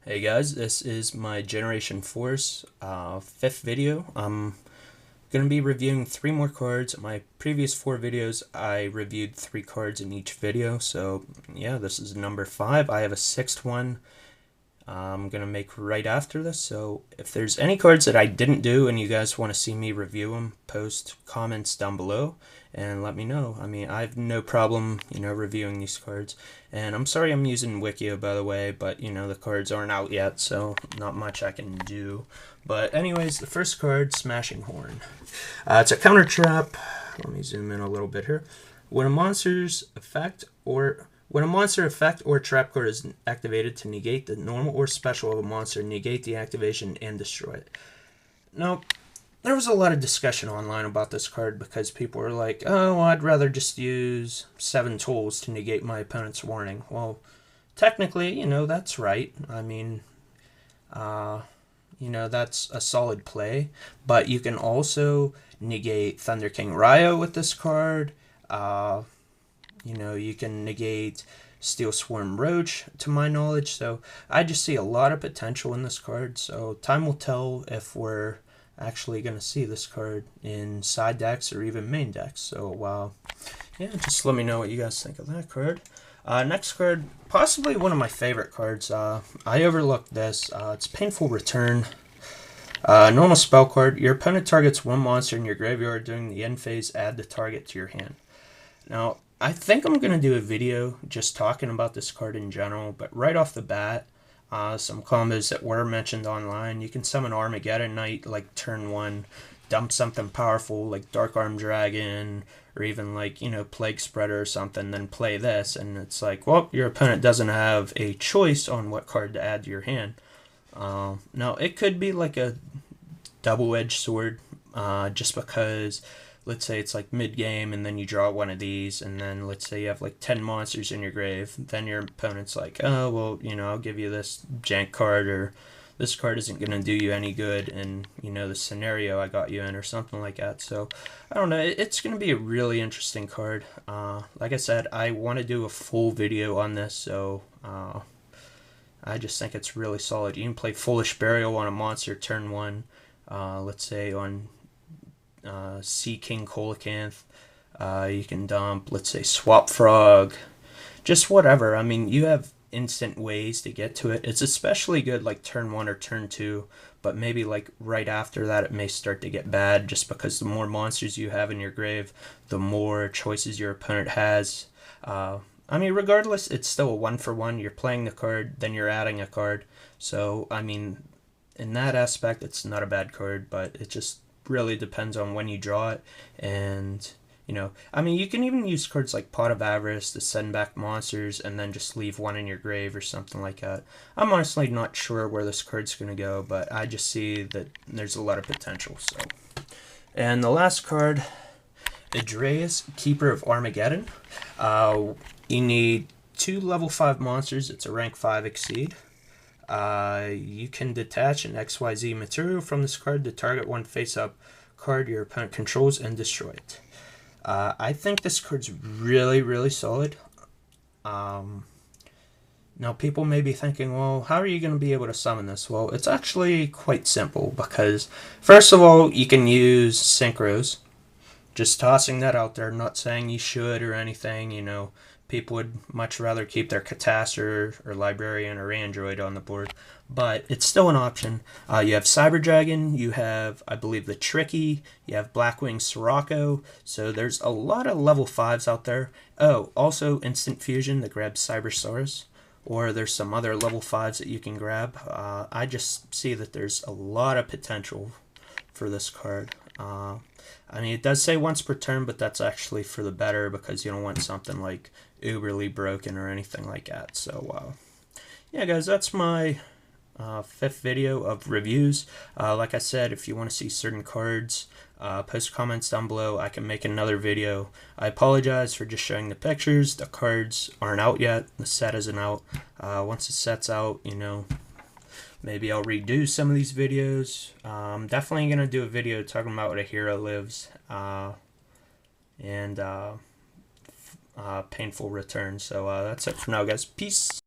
Hey guys, this is my Generation Force 5th video. I'm going to be reviewing 3 more cards. My previous 4 videos, I reviewed 3 cards in each video. So yeah, this is number 5. I have a 6th one I'm going to make right after this. So if there's any cards that I didn't do and you guys want to see me review them, post comments down below and let me know. I mean, I have no problem, reviewing these cards. And I'm sorry I'm using Wikia, by the way, but, the cards aren't out yet, so not much I can do. But anyways, the first card, Smashing Horn. It's a counter trap. Let me zoom in a little bit here. When a monster's effect or trap card is activated to negate the normal or special of a monster, negate the activation and destroy it. Now, there was a lot of discussion online about this card because people were like, oh, I'd rather just use 7 tools to negate my opponent's warning. Well, technically, that's right. I mean, that's a solid play. But you can also negate Thunder King Ryo with this card. You can negate Steel Swarm Roach, to my knowledge. So I just see a lot of potential in this card. So time will tell if we're actually going to see this card in side decks or even main decks. So yeah, just let me know what you guys think of that card. Next card, possibly one of my favorite cards. I overlooked this. It's Painful Return. Normal spell card. Your opponent targets one monster in your graveyard during the end phase. Add the target to your hand. Now, I think I'm going to do a video just talking about this card in general, but right off the bat, some combos that were mentioned online. You can summon Armageddon Knight like turn 1, dump something powerful like Dark Arm Dragon, or even like, Plague Spreader or something, then play this, and it's like, well, your opponent doesn't have a choice on what card to add to your hand. Now, it could be like a double-edged sword, just because let's say it's like mid-game and then you draw one of these, and then let's say you have like 10 monsters in your grave, then your opponent's like, oh, well, I'll give you this jank card, or this card isn't going to do you any good in, the scenario I got you in, or something like that. So, I don't know, it's going to be a really interesting card. Like I said, I want to do a full video on this, so I just think it's really solid. You can play Foolish Burial on a monster turn 1, let's say on Sea King Coelacanth. You can dump, let's say, Swap Frog, just whatever. I mean, you have instant ways to get to it. It's especially good like turn 1 or turn 2, but maybe like right after that it may start to get bad, just because the more monsters you have in your grave, the more choices your opponent has. I mean, regardless, it's still a 1-for-1. You're playing the card, then you're adding a card. So, I mean, in that aspect, it's not a bad card, but it just really depends on when you draw it. And I mean, you can even use cards like Pot of Avarice to send back monsters and then just leave one in your grave or something like that. I'm honestly not sure where this card's going to go, but I just see that there's a lot of potential. So, and the last card, Idreus, Keeper of Armageddon. You need 2 level 5 monsters. It's a rank 5 exceed. You can detach an XYZ material from this card to target one face-up card your opponent controls and destroy it. I think this card's really, really solid. Now, people may be thinking, well, how are you going to be able to summon this? Well, it's actually quite simple, because first of all, you can use Synchros. Just tossing that out there, not saying you should or anything. People would much rather keep their Catastor or Librarian or Android on the board, but it's still an option. You have Cyber Dragon, you have, I believe, the Tricky, you have Blackwing Sirocco, so there's a lot of level 5s out there. Oh, also Instant Fusion that grabs Cybersaurus, or there's some other level 5s that you can grab. I just see that there's a lot of potential for this card. I mean, it does say once per turn, but that's actually for the better, because you don't want something like uberly broken or anything like that. So, yeah, guys, that's my 5th video of reviews. Like I said, if you want to see certain cards, post comments down below. I can make another video. I apologize for just showing the pictures. The cards aren't out yet. The set isn't out. Once the set's out, maybe I'll redo some of these videos. I'm definitely going to do a video talking about what a hero lives. And Painful Return. So that's it for now, guys. Peace.